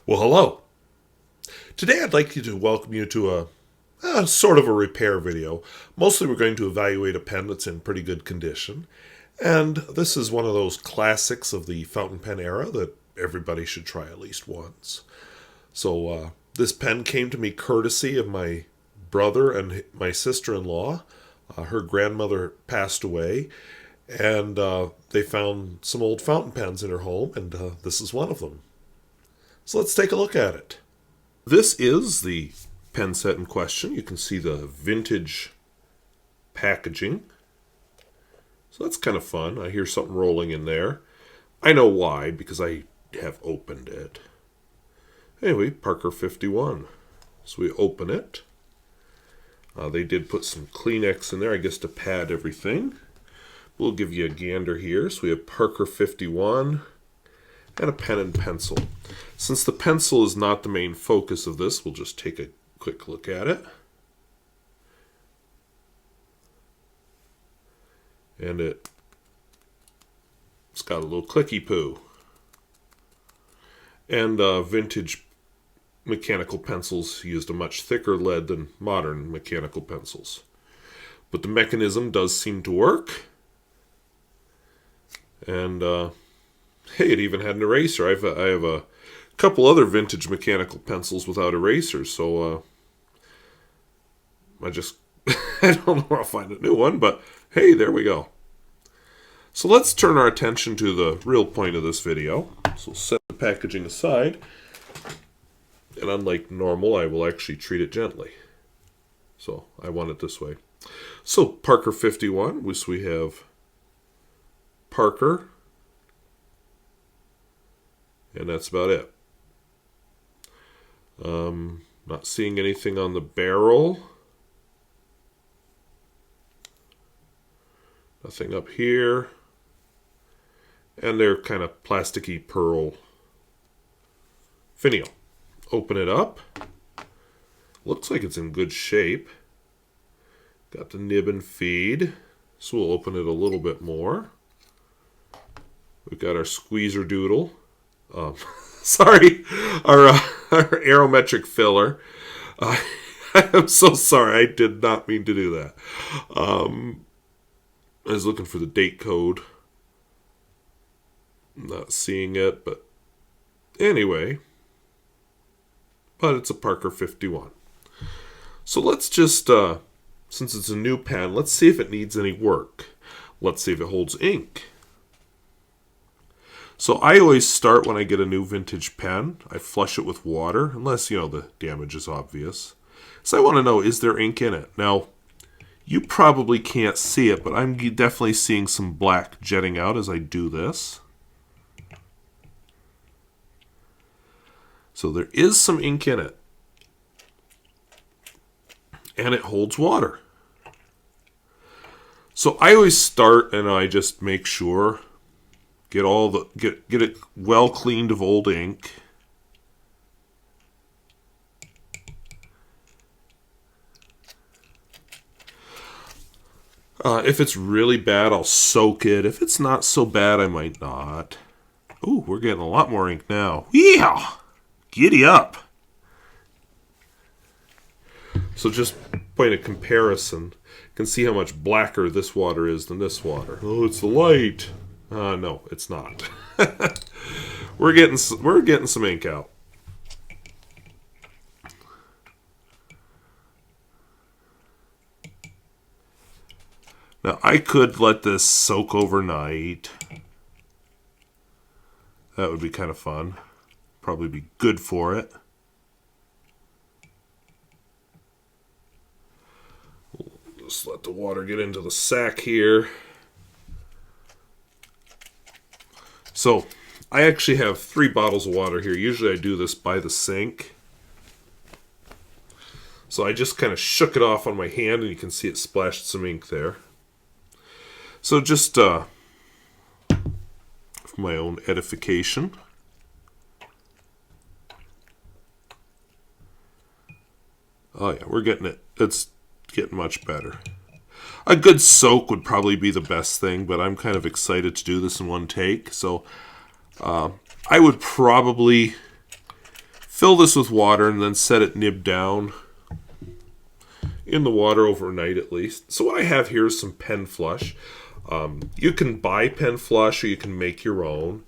Well, hello. Today I'd like to welcome you to a sort of a repair video. Mostly we're going to evaluate a pen that's in pretty good condition. And this is one of those classics of the fountain pen era that everybody should try at least once. So this pen came to me courtesy of my brother and my sister-in-law. Her grandmother passed away, and they found some old fountain pens in her home, and this is one of them. So let's take a look at it. This is the pen set in question. You can see the vintage packaging. So that's kind of fun. I hear something rolling in there. I know why, because I have opened it. Anyway, Parker 51. So we open it. They did put some Kleenex in there, I guess, to pad everything. We'll give you a gander here. So we have Parker 51 and a pen and pencil. Since the pencil is not the main focus of this, we'll just take a quick look at it. And it's got a little clicky poo. And vintage mechanical pencils used a much thicker lead than modern mechanical pencils. But the mechanism does seem to work. And hey, it even had an eraser. I have a couple other vintage mechanical pencils without erasers, so I don't know where I'll find a new one, but hey, there we go. So let's turn our attention to the real point of this video. So set the packaging aside, and unlike normal, I will actually treat it gently. So I want it this way. So Parker 51, which we have Parker, and that's about it. Not seeing anything on the barrel. Nothing up here. And they're kind of plasticky pearl finial. Open it up. Looks like it's in good shape. Got the nib and feed. So we'll open it a little bit more. We've got our squeezer doodle. Sorry, our aerometric filler. I'm so sorry. I did not mean to do that. I was looking for the date code. Not seeing it, but anyway. But it's a Parker 51. So let's just, since it's a new pen, let's see if it needs any work. Let's see if it holds ink. So I always start when I get a new vintage pen. I flush it with water, unless, the damage is obvious. So I want to know, is there ink in it? Now, you probably can't see it, but I'm definitely seeing some black jetting out as I do this. So there is some ink in it. And it holds water. So I always start and I just make sure, get it well cleaned of old ink. If it's really bad, I'll soak it. If it's not so bad, I might not. Ooh, we're getting a lot more ink now. Yeah! Giddy up! So just point of comparison, you can see how much blacker this water is than this water. Oh, it's the light. No, it's not. We're getting some ink out. Now, I could let this soak overnight. That would be kind of fun. Probably be good for it. We'll just let the water get into the sack here. So, I actually have 3 bottles of water here. Usually I do this by the sink. So I just kind of shook it off on my hand, and you can see it splashed some ink there. So just for my own edification. Oh yeah, we're getting it. It's getting much better. A good soak would probably be the best thing, but I'm kind of excited to do this in one take. So I would probably Fill this with water and then set it nib down in the water overnight at least. So what I have here is some pen flush. You can buy pen flush or you can make your own.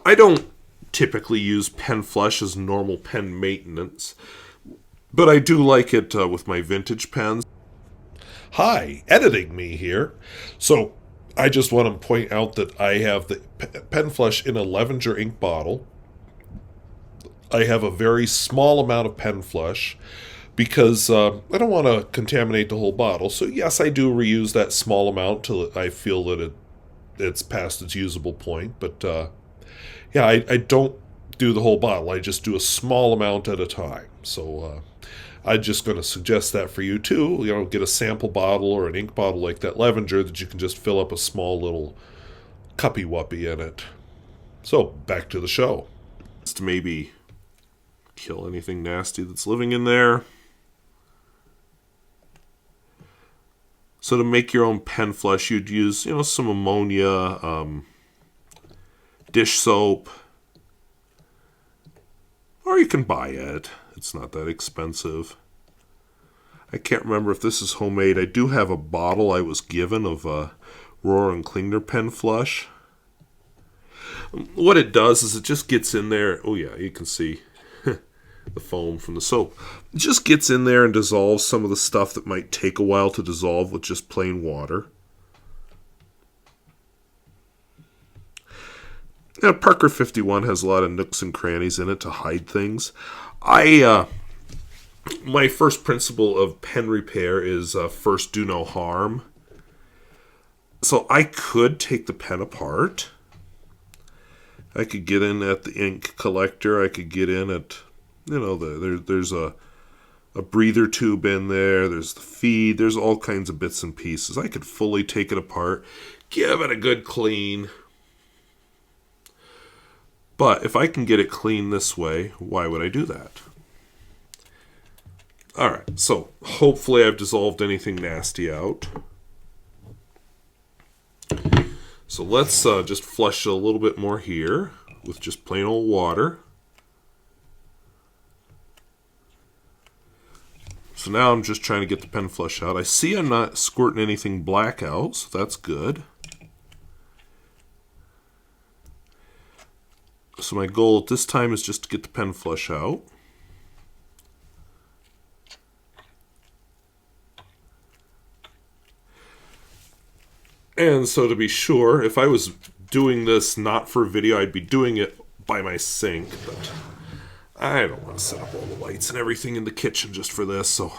I don't typically use pen flush as normal pen maintenance, but I do like it with my vintage pens. Hi, editing me here. So I just want to point out that I have the pen flush in a Levenger ink bottle. I have a very small amount of pen flush because I don't want to contaminate the whole bottle. So yes, I do reuse that small amount till I feel that it's past its usable point. But yeah, I don't do the whole bottle. I just do a small amount at a time. So I'm just going to suggest that for you too. You know, get a sample bottle or an ink bottle like that Levenger that you can just fill up a small little cuppy-wuppy in it. So back to the show. Just maybe kill anything nasty that's living in there. So to make your own pen flush, you'd use, some ammonia, dish soap, or you can buy it. It's not that expensive. I can't remember if this is homemade. I do have a bottle I was given of Rohrer and Klingner pen flush. What it does is it just gets in there. Oh yeah, you can see the foam from the soap. It just gets in there and dissolves some of the stuff that might take a while to dissolve with just plain water. Now, Parker 51 has a lot of nooks and crannies in it to hide things. My first principle of pen repair is first do no harm. So I could take the pen apart. I could get in at the ink collector. I could get in at there's a breather tube in there. There's the feed. There's all kinds of bits and pieces. I could fully take it apart, give it a good clean. But if I can get it clean this way, why would I do that? All right, so hopefully I've dissolved anything nasty out. So let's just flush it a little bit more here with just plain old water. So now I'm just trying to get the pen flush out. I see I'm not squirting anything black out, so that's good. So my goal at this time is just to get the pen flush out. And so to be sure, if I was doing this not for video, I'd be doing it by my sink, but I don't want to set up all the lights and everything in the kitchen just for this. So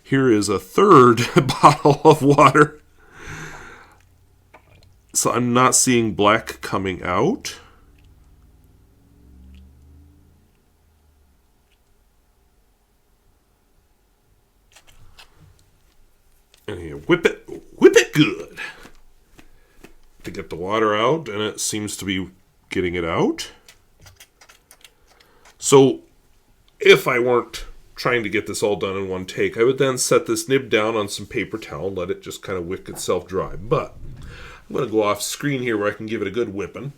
here is a third bottle of water. So I'm not seeing black coming out. And you whip it good to get the water out, and it seems to be getting it out. So if I weren't trying to get this all done in one take, I would then set this nib down on some paper towel and let it just kind of wick itself dry. But I'm going to go off screen here where I can give it a good whipping.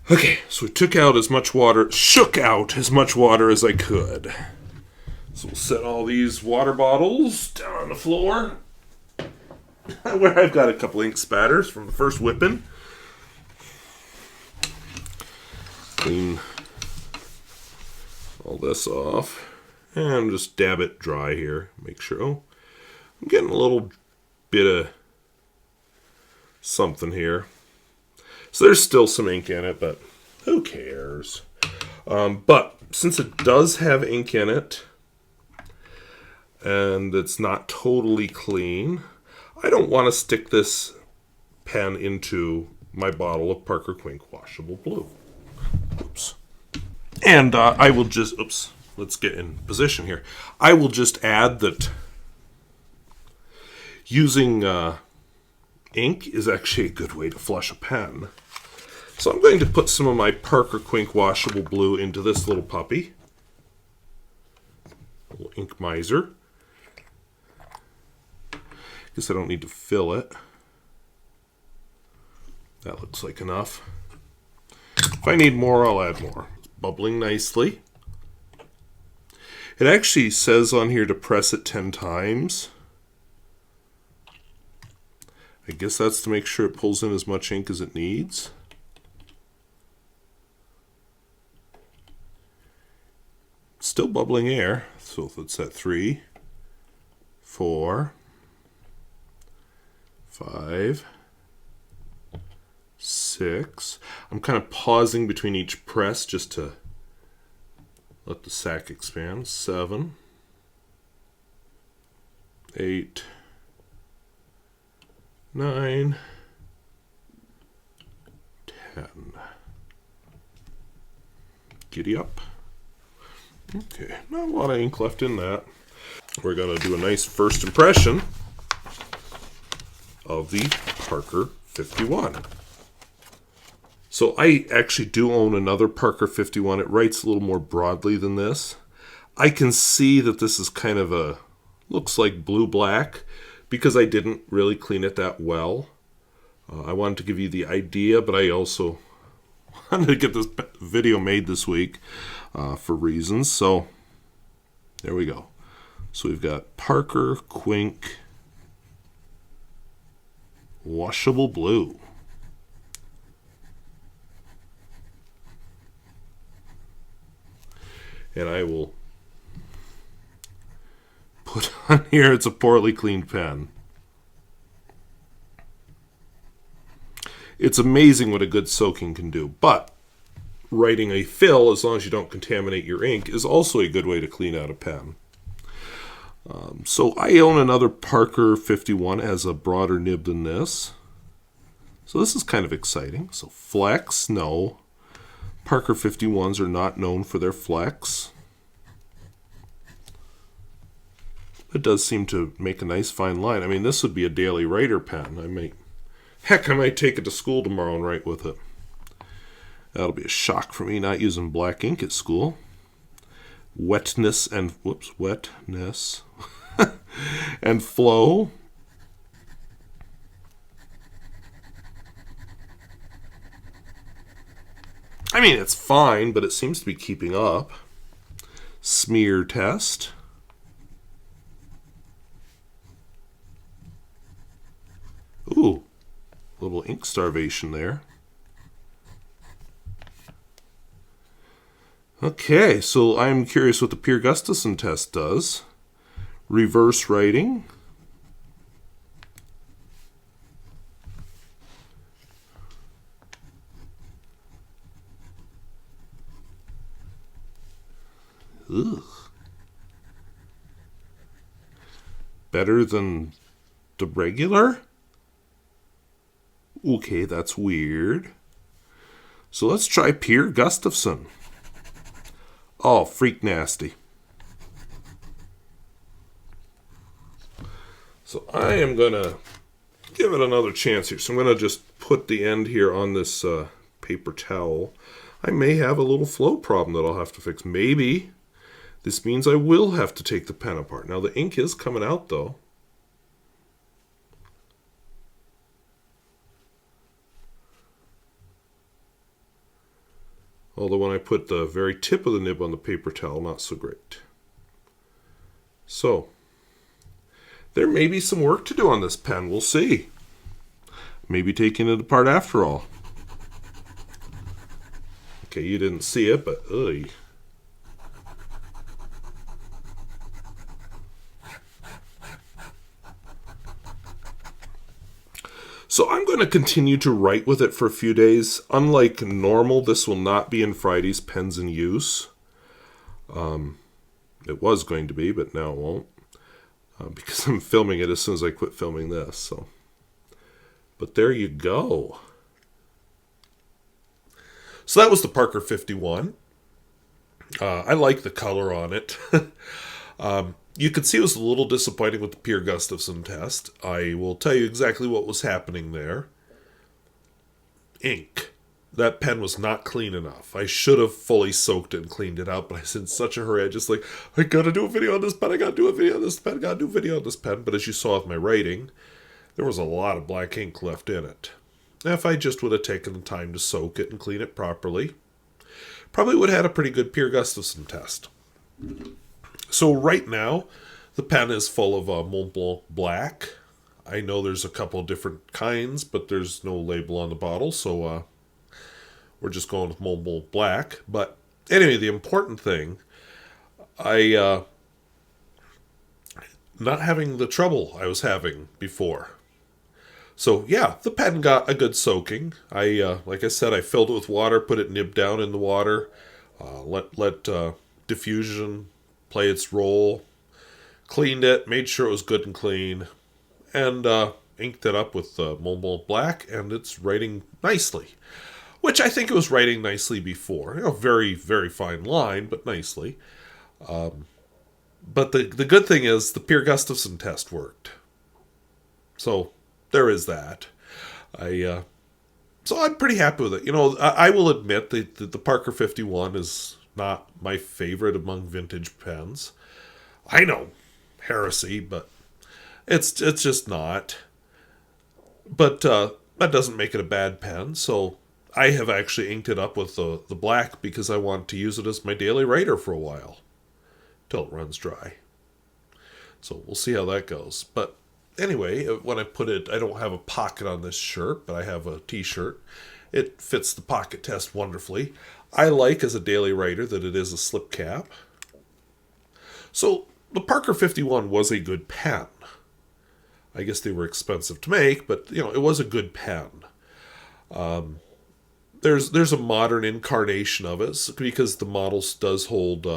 Okay, so we shook out as much water as I could. So we'll set all these water bottles down on the floor, where I've got a couple ink spatters from the first whipping. Clean all this off and just dab it dry here. Make sure. Oh, I'm getting a little bit of something here. So there's still some ink in it, but who cares? But since it does have ink in it and it's not totally clean, I don't want to stick this pen into my bottle of Parker Quink washable blue. Oops. And I will just, let's get in position here. I will just add that using ink is actually a good way to flush a pen. So I'm going to put some of my Parker Quink washable blue into this little puppy. A little ink miser. Guess I don't need to fill it. That looks like enough. If I need more, I'll add more. It's bubbling nicely. It actually says on here to press it 10 times. I guess that's to make sure it pulls in as much ink as it needs. Still bubbling air, so let's set 3, 4, 5, 6. I'm kind of pausing between each press just to let the sac expand. 7, 8, 9, 10. Giddy up. Okay, not a lot of ink left in that. We're going to do a nice first impression of the Parker 51. So I actually do own another Parker 51. It writes a little more broadly than this. I can see that this is kind of a, looks like blue-black because I didn't really clean it that well. I wanted to give you the idea, but I also wanted to get this video made this week for reasons. So there we go. So we've got Parker Quink Washable Blue. And I will put on here, it's a poorly cleaned pen. It's amazing what a good soaking can do, but writing a fill, as long as you don't contaminate your ink, is also a good way to clean out a pen. So I own another Parker 51. It has a broader nib than this. So this is kind of exciting. So flex, no. Parker 51s are not known for their flex. It does seem to make a nice fine line. I mean, this would be a daily writer pen. I might take it to school tomorrow and write with it. That'll be a shock for me not using black ink at school. Wetness and and flow. I mean, it's fine, but it seems to be keeping up. Smear test. Ooh, a little ink starvation there. Okay, so I'm curious what the Pierre Gustafson test does. Reverse writing. Ugh. Better than the regular? Okay, that's weird. So let's try Pierre Gustafson. Oh, freak nasty. So I am going to give it another chance here. So I'm going to just put the end here on this paper towel. I may have a little flow problem that I'll have to fix. Maybe this means I will have to take the pen apart. Now the ink is coming out though. Although when I put the very tip of the nib on the paper towel, not so great. So, there may be some work to do on this pen. We'll see. Maybe taking it apart after all. Okay, you didn't see it, but ugh. So I'm going to continue to write with it for a few days. Unlike normal, this will not be in Friday's Pens in Use. It was going to be, but now it won't. Because I'm filming it as soon as I quit filming this. So, but there you go. So that was the Parker 51. I like the color on it. You could see it was a little disappointing with the Pierre Gustafson test. I will tell you exactly what was happening there. Ink. That pen was not clean enough. I should have fully soaked it and cleaned it out, but I was in such a hurry. I gotta do a video on this pen, I gotta do a video on this pen, I gotta do a video on this pen. But as you saw with my writing, there was a lot of black ink left in it. Now, if I just would have taken the time to soak it and clean it properly, probably would have had a pretty good Pierre Gustafson test. So right now, the pen is full of Mont Blanc Black. I know there's a couple different kinds, but there's no label on the bottle, so we're just going with Mont Blanc Black. But anyway, the important thing, I not having the trouble I was having before. So yeah, the pen got a good soaking. Like I said, I filled it with water, put it nib down in the water, let diffusion play its role, cleaned it, made sure it was good and clean, and inked it up with Mont Blanc Black, and it's writing nicely. Which I think it was writing nicely before. Very, very fine line, but nicely. But the good thing is the Pierre Gustafson test worked. So there is that. So I'm pretty happy with it. I will admit that the Parker 51 is not my favorite among vintage pens. I know, heresy, but it's just not. But that doesn't make it a bad pen. So I have actually inked it up with the black because I want to use it as my daily writer for a while till it runs dry. So we'll see how that goes. But anyway, when I put it, I don't have a pocket on this shirt, but I have a t-shirt. It fits the pocket test wonderfully. I like as a daily writer that it is a slip cap. So the Parker 51 was a good pen. I guess they were expensive to make, but it was a good pen. There's a modern incarnation of it because the model does hold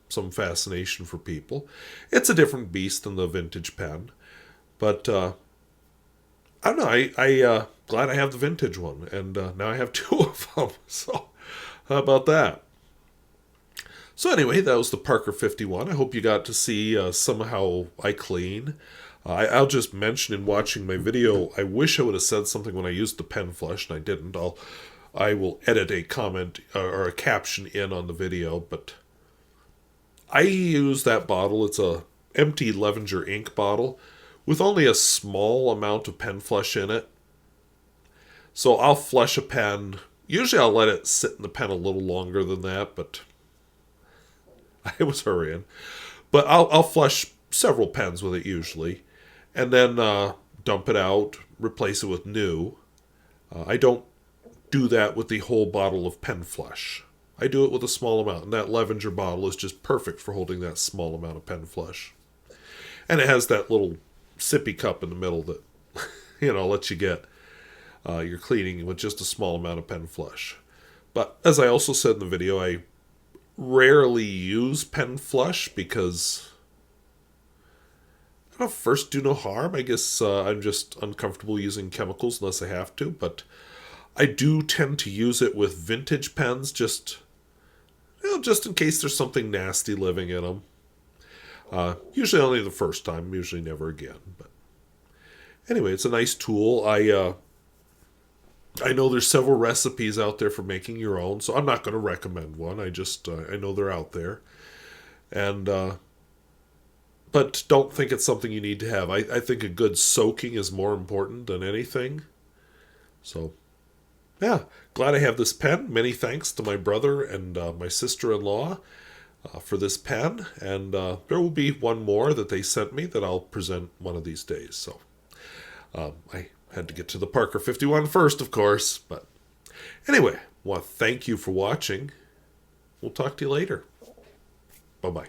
some fascination for people. It's a different beast than the vintage pen, but I don't know. I glad I have the vintage one, and now I have two of them. So how about that? So anyway, that was the Parker 51. I hope you got to see somehow I clean. I'll just mention in watching my video, I wish I would have said something when I used the pen flush, and I didn't. I will edit a comment or a caption in on the video, but I use that bottle. It's a empty Levenger ink bottle with only a small amount of pen flush in it. So I'll flush a pen. Usually I'll let it sit in the pen a little longer than that, but I was hurrying. But I'll flush several pens with it usually, and then dump it out, replace it with new. I don't do that with the whole bottle of pen flush. I do it with a small amount, and that Levenger bottle is just perfect for holding that small amount of pen flush. And it has that little sippy cup in the middle that, lets you get your cleaning with just a small amount of pen flush. But as I also said in the video, I rarely use pen flush because, I don't know, first do no harm. I guess I'm just uncomfortable using chemicals unless I have to, but I do tend to use it with vintage pens just in case there's something nasty living in them. Usually only the first time, usually never again. But anyway, it's a nice tool. I know there's several recipes out there for making your own, so I'm not going to recommend one. I know they're out there. And but don't think it's something you need to have. I think a good soaking is more important than anything. So yeah, glad I have this pen. Many thanks to my brother and my sister-in-law for this pen. And there will be one more that they sent me that I'll present one of these days. So I had to get to the Parker 51 first, of course. But anyway, well, thank you for watching. We'll talk to you later. Bye-bye.